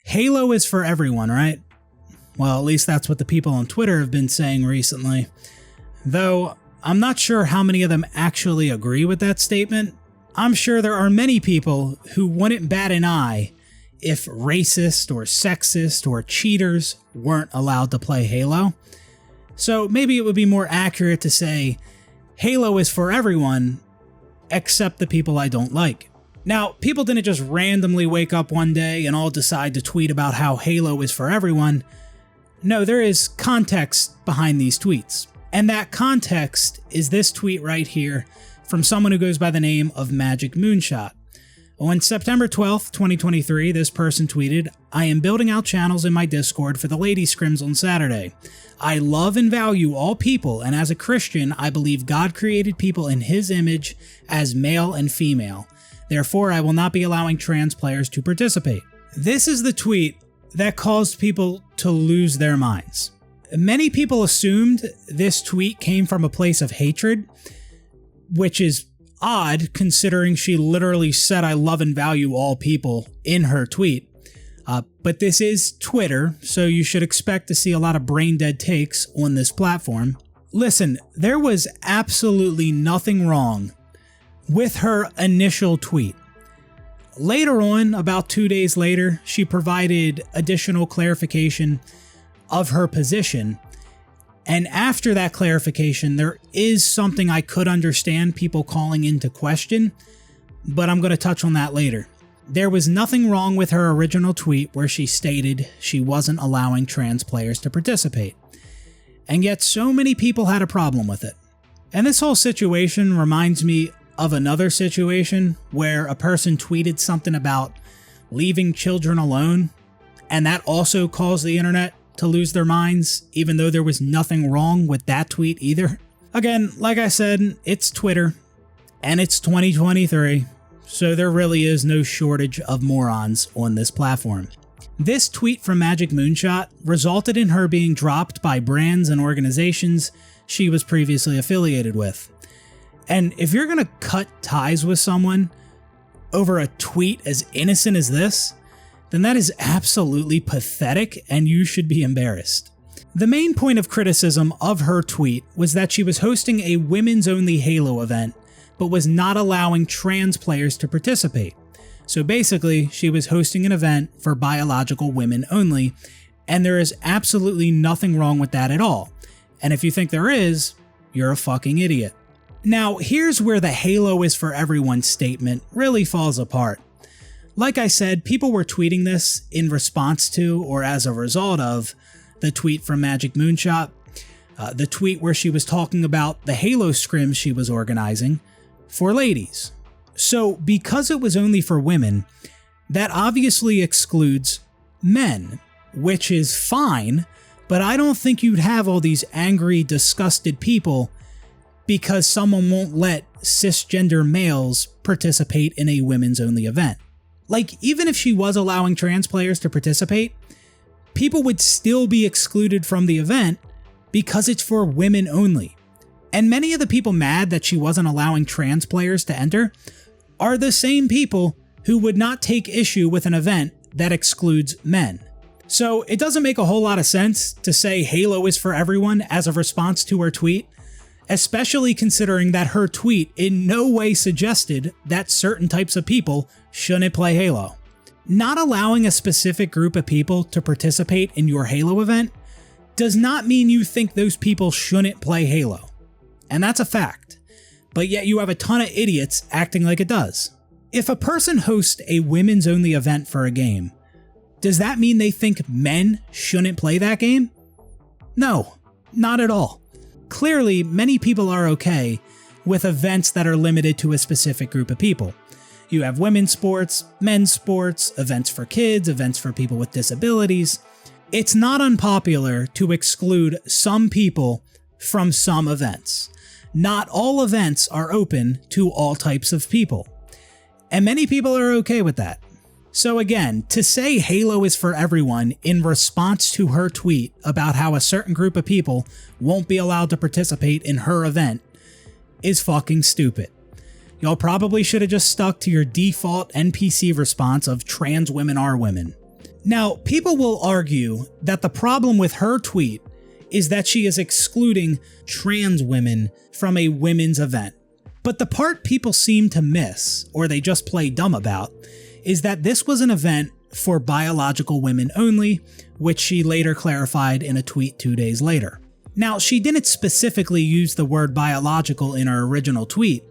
Halo is for everyone, right? Well, at least that's what the people on Twitter have been saying recently. Though, I'm not sure how many of them actually agree with that statement. I'm sure there are many people who wouldn't bat an eye if racist or sexist or cheaters weren't allowed to play Halo. So maybe it would be more accurate to say, Halo is for everyone, except the people I don't like. Now, people didn't just randomly wake up one day and all decide to tweet about how Halo is for everyone. No, there is context behind these tweets. And that context is this tweet right here from someone who goes by the name of Magic Moonshot. On September 12th, 2023, this person tweeted, "I am building out channels in my Discord for the ladies' scrims on Saturday. I love and value all people, and as a Christian, I believe God created people in His image as male and female. Therefore, I will not be allowing trans players to participate." This is the tweet that caused people to lose their minds. Many people assumed this tweet came from a place of hatred, which is odd considering she literally said "I love and value all people" in her tweet. But this is Twitter, so you should expect to see a lot of brain-dead takes on this platform. Listen, there was absolutely nothing wrong with her initial tweet. Later on, about 2 days later, she provided additional clarification of her position. And after that clarification, there is something I could understand people calling into question, but I'm going to touch on that later. There was nothing wrong with her original tweet where she stated she wasn't allowing trans players to participate. And yet so many people had a problem with it. And this whole situation reminds me of another situation where a person tweeted something about leaving children alone, and that also caused the internet to lose their minds, even though there was nothing wrong with that tweet either. Again, like I said, it's Twitter, and it's 2023, so there really is no shortage of morons on this platform. This tweet from Magic Moonshot resulted in her being dropped by brands and organizations she was previously affiliated with. And if you're gonna cut ties with someone over a tweet as innocent as this, then that is absolutely pathetic and you should be embarrassed. The main point of criticism of her tweet was that she was hosting a women's-only Halo event, but was not allowing trans players to participate. So basically, she was hosting an event for biological women only, and there is absolutely nothing wrong with that at all. And if you think there is, you're a fucking idiot. Now, here's where the Halo is for everyone statement really falls apart. Like I said, people were tweeting this in response to, or as a result of, the tweet from Magic Moonshot, the tweet where she was talking about the Halo scrims she was organizing for ladies. So, because it was only for women, that obviously excludes men, which is fine, but I don't think you'd have all these angry, disgusted people because someone won't let cisgender males participate in a women's-only event. Like, even if she was allowing trans players to participate, people would still be excluded from the event because it's for women only. And many of the people mad that she wasn't allowing trans players to enter are the same people who would not take issue with an event that excludes men. So it doesn't make a whole lot of sense to say Halo is for everyone as a response to her tweet, especially considering that her tweet in no way suggested that certain types of people shouldn't play Halo. Not allowing a specific group of people to participate in your Halo event does not mean you think those people shouldn't play Halo. And that's a fact. But yet you have a ton of idiots acting like it does. If a person hosts a women's only event for a game, does that mean they think men shouldn't play that game? No, not at all. Clearly, many people are okay with events that are limited to a specific group of people. You have women's sports, men's sports, events for kids, events for people with disabilities. It's not unpopular to exclude some people from some events. Not all events are open to all types of people. And many people are okay with that. So again, to say Halo is for everyone in response to her tweet about how a certain group of people won't be allowed to participate in her event is fucking stupid. Y'all probably should have just stuck to your default NPC response of trans women are women. Now, people will argue that the problem with her tweet is that she is excluding trans women from a women's event. But the part people seem to miss, or they just play dumb about, is that this was an event for biological women only, which she later clarified in a tweet 2 days later. Now, she didn't specifically use the word biological in her original tweet,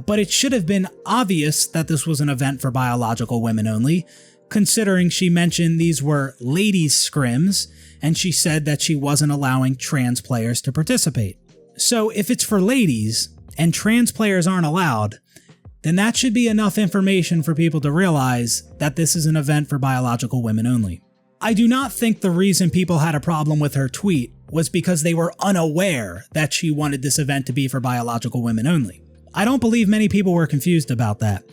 but it should have been obvious that this was an event for biological women only, considering she mentioned these were ladies' scrims, and she said that she wasn't allowing trans players to participate. So if it's for ladies, and trans players aren't allowed, then that should be enough information for people to realize that this is an event for biological women only. I do not think the reason people had a problem with her tweet was because they were unaware that she wanted this event to be for biological women only. I don't believe many people were confused about that.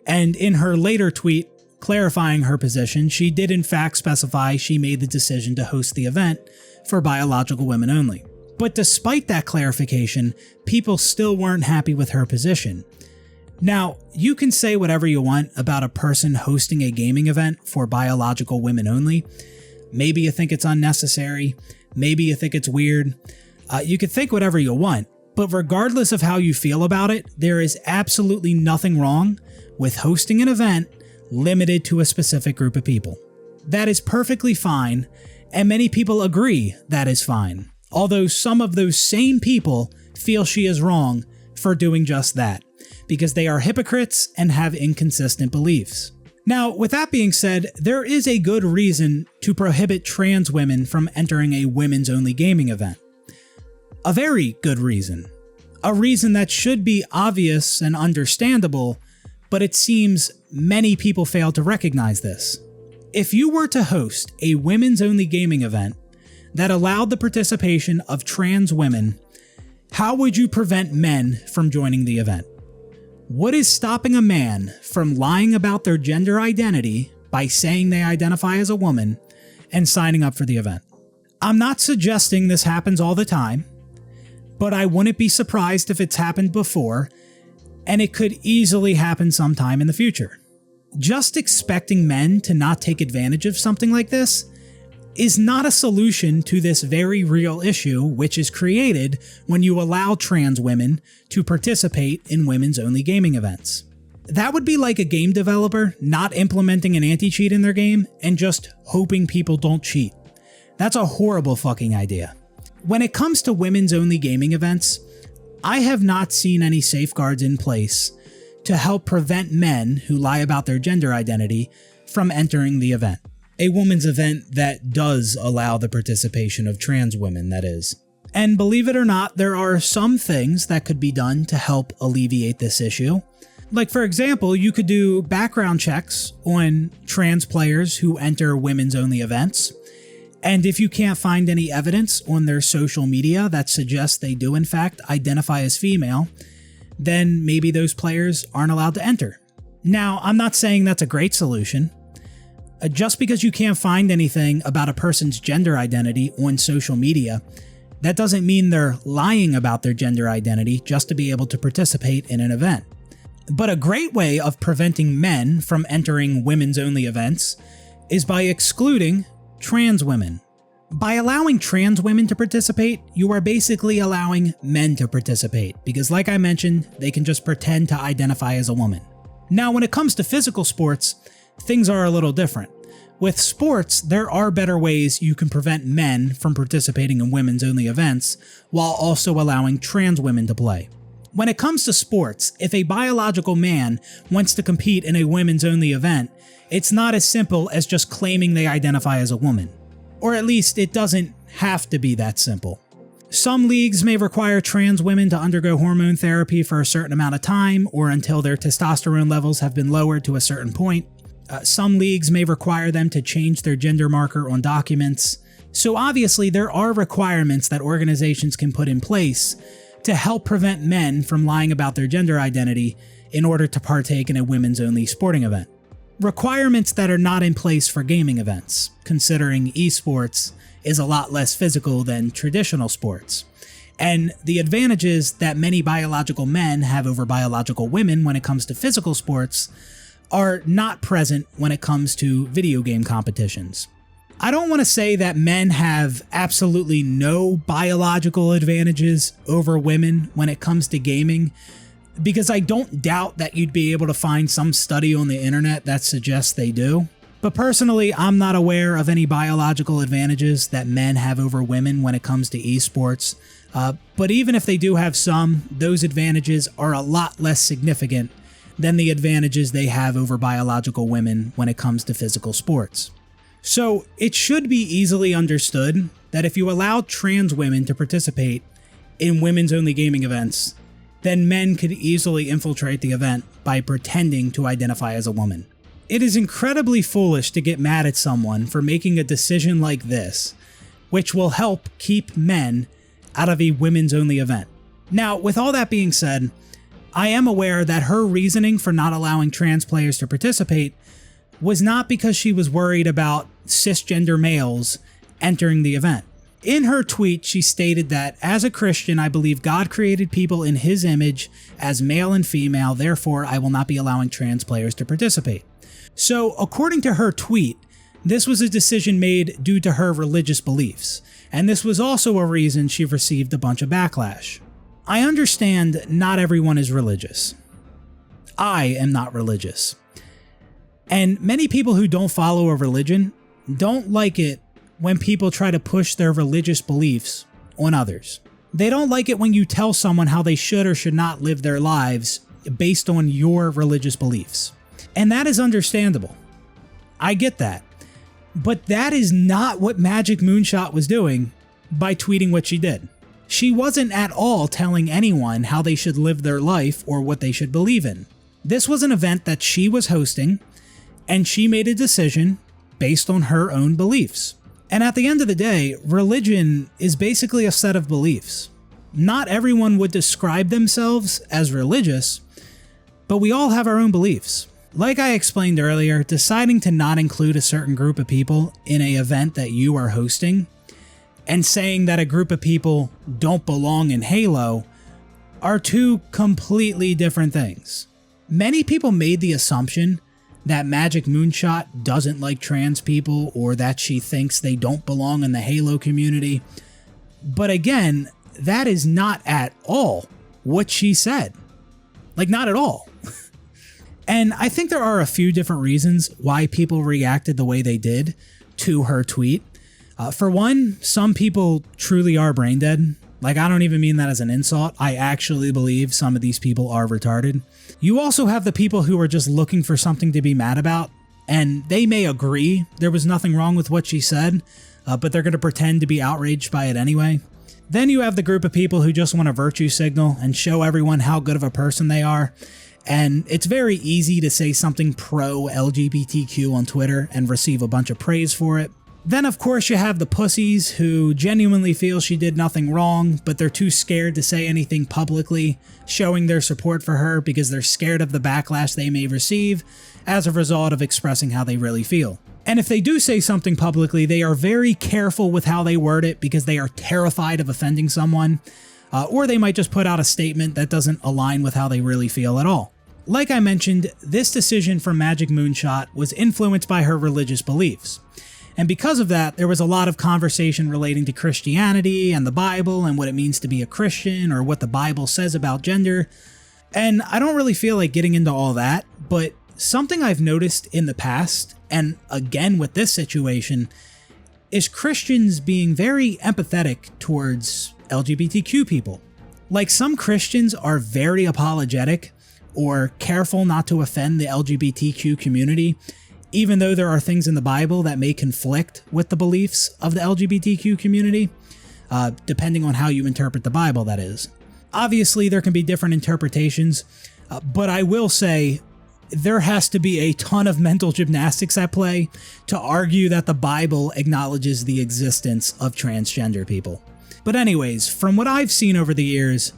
And in her later tweet, clarifying her position, she did in fact specify she made the decision to host the event for biological women only. But despite that clarification, people still weren't happy with her position. Now, you can say whatever you want about a person hosting a gaming event for biological women only. Maybe you think it's unnecessary. Maybe you think it's weird. You could think whatever you want. But regardless of how you feel about it, there is absolutely nothing wrong with hosting an event limited to a specific group of people. That is perfectly fine, and many people agree that is fine. Although some of those same people feel she is wrong for doing just that, because they are hypocrites and have inconsistent beliefs. Now, with that being said, there is a good reason to prohibit trans women from entering a women's-only gaming event. A very good reason. A reason that should be obvious and understandable, but it seems many people fail to recognize this. If you were to host a women's-only gaming event that allowed the participation of trans women, how would you prevent men from joining the event? What is stopping a man from lying about their gender identity by saying they identify as a woman and signing up for the event? I'm not suggesting this happens all the time, but I wouldn't be surprised if it's happened before, and it could easily happen sometime in the future. Just expecting men to not take advantage of something like this is not a solution to this very real issue, which is created when you allow trans women to participate in women's-only gaming events. That would be like a game developer not implementing an anti-cheat in their game and just hoping people don't cheat. That's a horrible fucking idea. When it comes to women's-only gaming events, I have not seen any safeguards in place to help prevent men who lie about their gender identity from entering the event. A women's event that does allow the participation of trans women, that is. And believe it or not, there are some things that could be done to help alleviate this issue. Like, for example, you could do background checks on trans players who enter women's-only events. And if you can't find any evidence on their social media that suggests they do in fact identify as female, then maybe those players aren't allowed to enter. Now, I'm not saying that's a great solution. Just because you can't find anything about a person's gender identity on social media, that doesn't mean they're lying about their gender identity just to be able to participate in an event. But a great way of preventing men from entering women's-only events is by excluding trans women. By allowing trans women to participate, you are basically allowing men to participate, because like I mentioned, they can just pretend to identify as a woman. Now, when it comes to physical sports, things are a little different. With sports, there are better ways you can prevent men from participating in women's-only events while also allowing trans women to play. When it comes to sports, if a biological man wants to compete in a women's-only event, it's not as simple as just claiming they identify as a woman. Or at least it doesn't have to be that simple. Some leagues may require trans women to undergo hormone therapy for a certain amount of time or until their testosterone levels have been lowered to a certain point. Some leagues may require them to change their gender marker on documents. So obviously there are requirements that organizations can put in place to help prevent men from lying about their gender identity in order to partake in a women's-only sporting event. Requirements that are not in place for gaming events, considering esports is a lot less physical than traditional sports. And the advantages that many biological men have over biological women when it comes to physical sports are not present when it comes to video game competitions. I don't want to say that men have absolutely no biological advantages over women when it comes to gaming, because I don't doubt that you'd be able to find some study on the internet that suggests they do. But personally, I'm not aware of any biological advantages that men have over women when it comes to esports. But even if they do have some, those advantages are a lot less significant than the advantages they have over biological women when it comes to physical sports. So it should be easily understood that if you allow trans women to participate in women's-only gaming events, then men could easily infiltrate the event by pretending to identify as a woman. It is incredibly foolish to get mad at someone for making a decision like this, which will help keep men out of a women's-only event. Now, with all that being said, I am aware that her reasoning for not allowing trans players to participate was not because she was worried about cisgender males entering the event. In her tweet, she stated that, as a Christian, I believe God created people in his image as male and female, therefore I will not be allowing trans players to participate. So, according to her tweet, this was a decision made due to her religious beliefs, and this was also a reason she received a bunch of backlash. I understand not everyone is religious. I am not religious. And many people who don't follow a religion don't like it when people try to push their religious beliefs on others. They don't like it when you tell someone how they should or should not live their lives based on your religious beliefs. And that is understandable. I get that. But that is not what Magic Moonshot was doing by tweeting what she did. She wasn't at all telling anyone how they should live their life or what they should believe in. This was an event that she was hosting, and she made a decision based on her own beliefs. And at the end of the day, religion is basically a set of beliefs. Not everyone would describe themselves as religious, but we all have our own beliefs. Like I explained earlier, deciding to not include a certain group of people in an event that you are hosting, and saying that a group of people don't belong in Halo, are two completely different things. Many people made the assumption that Magic Moonshot doesn't like trans people or that she thinks they don't belong in the Halo community. But again, that is not at all what she said. Like, not at all. And I think there are a few different reasons why people reacted the way they did to her tweet. For one, some people truly are brain dead. Like, I don't even mean that as an insult. I actually believe some of these people are retarded. You also have the people who are just looking for something to be mad about, and they may agree there was nothing wrong with what she said, but they're going to pretend to be outraged by it anyway. Then you have the group of people who just want a virtue signal and show everyone how good of a person they are, and it's very easy to say something pro-LGBTQ on Twitter and receive a bunch of praise for it. Then, of course, you have the pussies who genuinely feel she did nothing wrong, but they're too scared to say anything publicly, showing their support for her because they're scared of the backlash they may receive as a result of expressing how they really feel. And if they do say something publicly, they are very careful with how they word it because they are terrified of offending someone, or they might just put out a statement that doesn't align with how they really feel at all. Like I mentioned, this decision from Magic Moonshot was influenced by her religious beliefs. And because of that, there was a lot of conversation relating to Christianity and the Bible and what it means to be a Christian or what the Bible says about gender. And I don't really feel like getting into all that, but something I've noticed in the past, and again with this situation, is Christians being very empathetic towards LGBTQ people. Like, some Christians are very apologetic or careful not to offend the LGBTQ community, even though there are things in the Bible that may conflict with the beliefs of the LGBTQ community, depending on how you interpret the Bible, that is. Obviously, there can be different interpretations, but I will say there has to be a ton of mental gymnastics at play to argue that the Bible acknowledges the existence of transgender people. But anyways, from what I've seen over the years,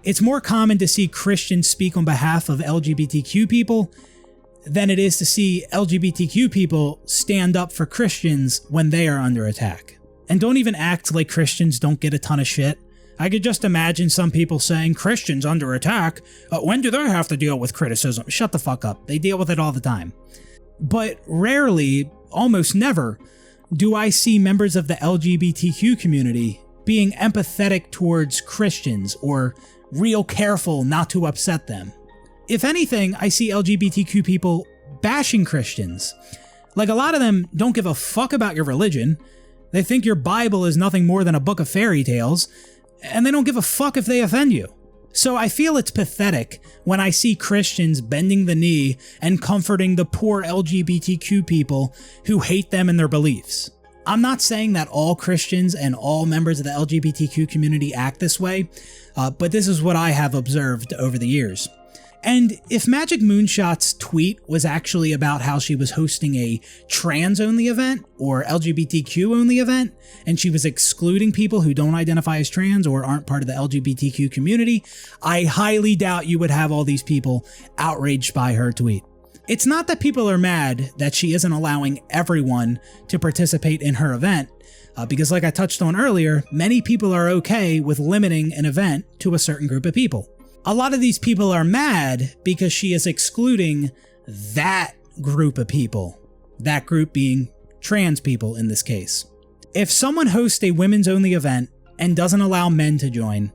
it's more common to see Christians speak on behalf of LGBTQ people than it is to see LGBTQ people stand up for Christians when they are under attack. And don't even act like Christians don't get a ton of shit I could just imagine some people saying, Christians under attack, when do they have to deal with criticism? Shut the fuck up. They deal with it all the time. But rarely, almost never, do I see members of the LGBTQ community being empathetic towards Christians or real careful not to upset them. If anything, I see LGBTQ people bashing Christians. Like, a lot of them don't give a fuck about your religion. They think your Bible is nothing more than a book of fairy tales, and they don't give a fuck if they offend you. So I feel it's pathetic when I see Christians bending the knee and comforting the poor LGBTQ people who hate them and their beliefs. I'm not saying that all Christians and all members of the LGBTQ community act this way, but this is what I have observed over the years. And if Magic Moonshot's tweet was actually about how she was hosting a trans-only event or LGBTQ-only event, and she was excluding people who don't identify as trans or aren't part of the LGBTQ community, I highly doubt you would have all these people outraged by her tweet. It's not that people are mad that she isn't allowing everyone to participate in her event, because like I touched on earlier, many people are okay with limiting an event to a certain group of people. A lot of these people are mad because she is excluding that group of people, that group being trans people in this case. If someone hosts a women's only event and doesn't allow men to join,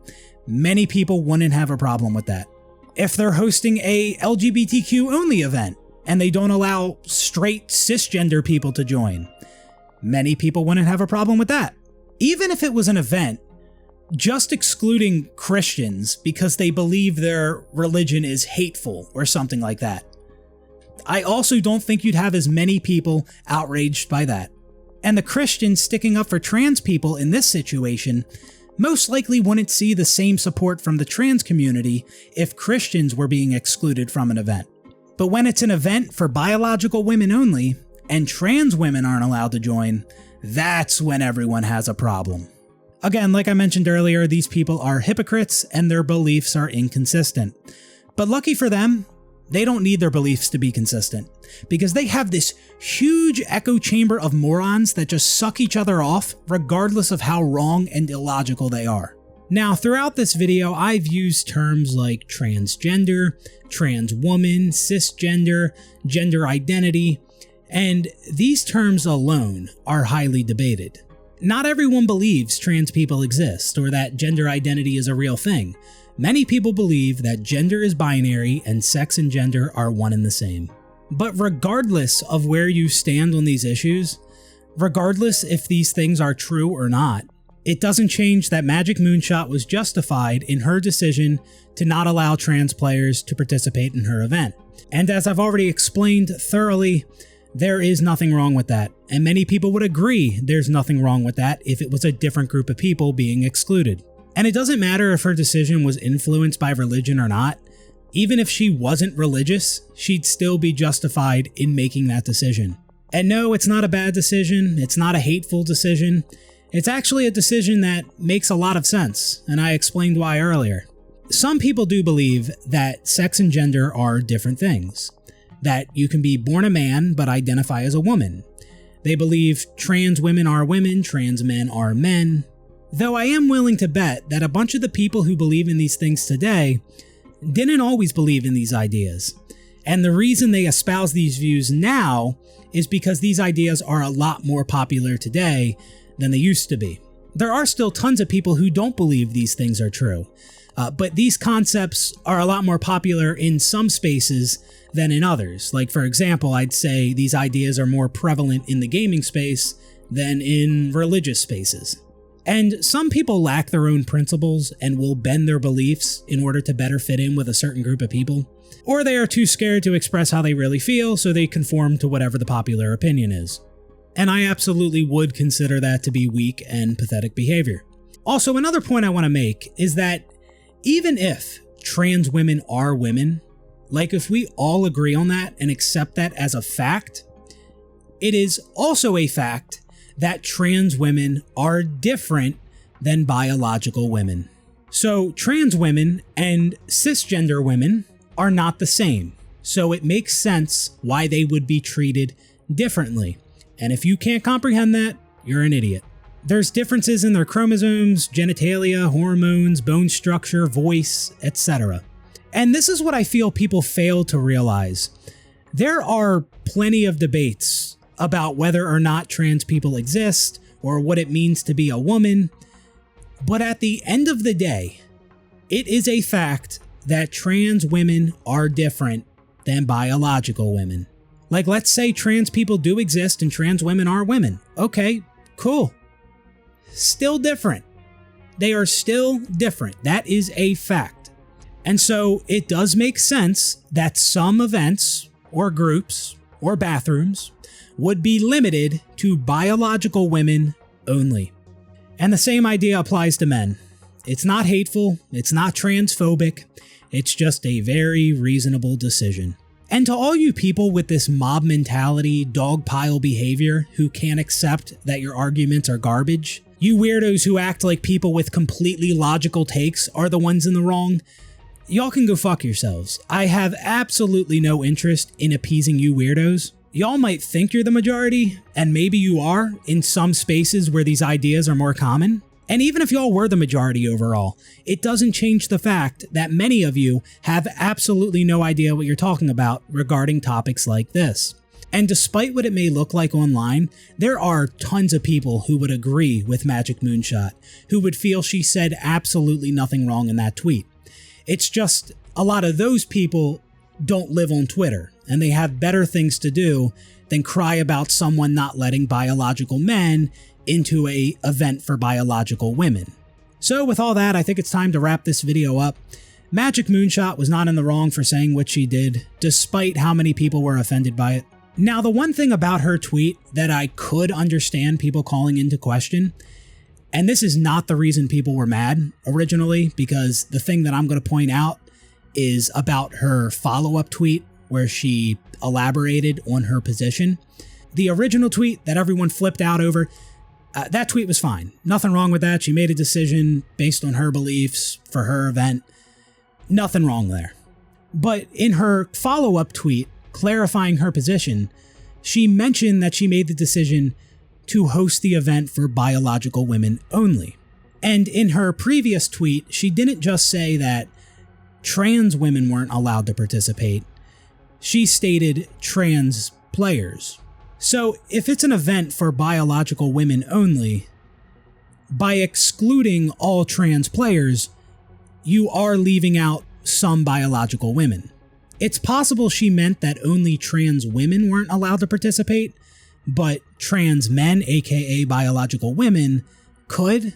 many people wouldn't have a problem with that. If they're hosting a LGBTQ only event and they don't allow straight cisgender people to join, many people wouldn't have a problem with that. Even if it was an event just excluding Christians because they believe their religion is hateful or something like that, I also don't think you'd have as many people outraged by that. And the Christians sticking up for trans people in this situation most likely wouldn't see the same support from the trans community if Christians were being excluded from an event. But when it's an event for biological women only, and trans women aren't allowed to join, that's when everyone has a problem. Again, like I mentioned earlier, these people are hypocrites and their beliefs are inconsistent. But lucky for them, they don't need their beliefs to be consistent, because they have this huge echo chamber of morons that just suck each other off regardless of how wrong and illogical they are. Now, throughout this video, I've used terms like transgender, trans woman, cisgender, gender identity, and these terms alone are highly debated. Not everyone believes trans people exist or that gender identity is a real thing. Many people believe that gender is binary and sex and gender are one and the same. But regardless of where you stand on these issues, regardless if these things are true or not, it doesn't change that Magic Moonshot was justified in her decision to not allow trans players to participate in her event. And as I've already explained thoroughly, there is nothing wrong with that, and many people would agree there's nothing wrong with that if it was a different group of people being excluded. And it doesn't matter if her decision was influenced by religion or not. Even if she wasn't religious, she'd still be justified in making that decision. And no, it's not a bad decision, it's not a hateful decision, it's actually a decision that makes a lot of sense, and I explained why earlier. Some people do believe that sex and gender are different things. That you can be born a man but identify as a woman. They believe trans women are women, trans men are men. Though I am willing to bet that a bunch of the people who believe in these things today didn't always believe in these ideas. And the reason they espouse these views now is because these ideas are a lot more popular today than they used to be. There are still tons of people who don't believe these things are true. But these concepts are a lot more popular in some spaces than in others. Like, for example, I'd say these ideas are more prevalent in the gaming space than in religious spaces. And some people lack their own principles and will bend their beliefs in order to better fit in with a certain group of people. Or they are too scared to express how they really feel, so they conform to whatever the popular opinion is. And I absolutely would consider that to be weak and pathetic behavior. Also, another point I want to make is that even if trans women are women, like if we all agree on that and accept that as a fact, it is also a fact that trans women are different than biological women. So trans women and cisgender women are not the same. So it makes sense why they would be treated differently. And if you can't comprehend that, you're an idiot. There's differences in their chromosomes, genitalia, hormones, bone structure, voice, etc. And this is what I feel people fail to realize. There are plenty of debates about whether or not trans people exist or what it means to be a woman, but at the end of the day, it is a fact that trans women are different than biological women. Like, let's say trans people do exist and trans women are women. Okay, cool. Still different. They are still different. That is a fact. And so it does make sense that some events or groups or bathrooms would be limited to biological women only. And the same idea applies to men. It's not hateful, it's not transphobic, it's just a very reasonable decision. And to all you people with this mob mentality, dog pile behavior who can't accept that your arguments are garbage, you weirdos who act like people with completely logical takes are the ones in the wrong, y'all can go fuck yourselves. I have absolutely no interest in appeasing you weirdos. Y'all might think you're the majority, and maybe you are in some spaces where these ideas are more common. And even if y'all were the majority overall, it doesn't change the fact that many of you have absolutely no idea what you're talking about regarding topics like this. And despite what it may look like online, there are tons of people who would agree with Magic Moonshot, who would feel she said absolutely nothing wrong in that tweet. It's just a lot of those people don't live on Twitter, and they have better things to do than cry about someone not letting biological men into an event for biological women. So with all that, I think it's time to wrap this video up. Magic Moonshot was not in the wrong for saying what she did, despite how many people were offended by it. Now, the one thing about her tweet that I could understand people calling into question, and this is not the reason people were mad originally, because the thing that I'm going to point out is about her follow-up tweet where she elaborated on her position. The original tweet that everyone flipped out over, that tweet was fine. Nothing wrong with that. She made a decision based on her beliefs for her event. Nothing wrong there. But in her follow-up tweet clarifying her position, she mentioned that she made the decision to host the event for biological women only. And in her previous tweet, she didn't just say that trans women weren't allowed to participate. She stated trans players. So if it's an event for biological women only, by excluding all trans players, you are leaving out some biological women. It's possible she meant that only trans women weren't allowed to participate, but trans men, aka biological women, could.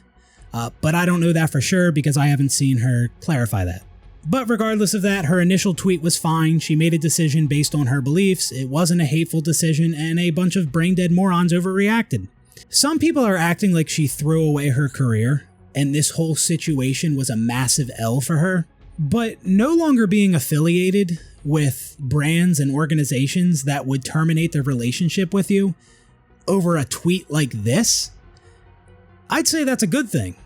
But I don't know that for sure because I haven't seen her clarify that. But regardless of that, her initial tweet was fine. She made a decision based on her beliefs. It wasn't a hateful decision, and a bunch of brain-dead morons overreacted. Some people are acting like she threw away her career, and this whole situation was a massive L for her. But no longer being affiliated with brands and organizations that would terminate their relationship with you over a tweet like this, I'd say that's a good thing.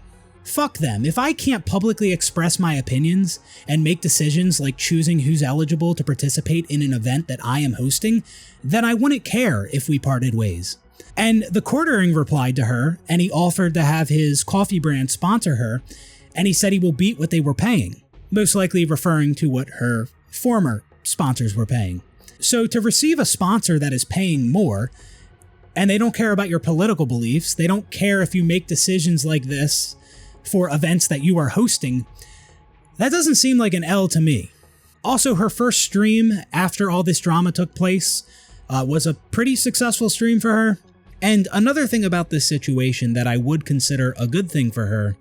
Fuck them. If I can't publicly express my opinions and make decisions like choosing who's eligible to participate in an event that I am hosting, then I wouldn't care if we parted ways. And the Quartering replied to her, and he offered to have his coffee brand sponsor her, and he said he will beat what they were paying, most likely referring to what her former sponsors were paying. So to receive a sponsor that is paying more, and they don't care about your political beliefs, they don't care if you make decisions like this for events that you are hosting, that doesn't seem like an L to me. Also, her first stream after all this drama took place was a pretty successful stream for her. And another thing about this situation that I would consider a good thing for her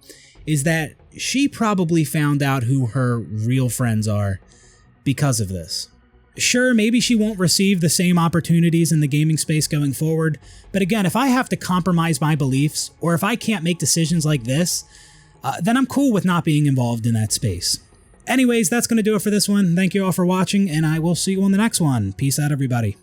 is that she probably found out who her real friends are because of this. Sure, maybe she won't receive the same opportunities in the gaming space going forward, but again, if I have to compromise my beliefs, or if I can't make decisions like this, then I'm cool with not being involved in that space. Anyways, that's going to do it for this one. Thank you all for watching, and I will see you on the next one. Peace out, everybody.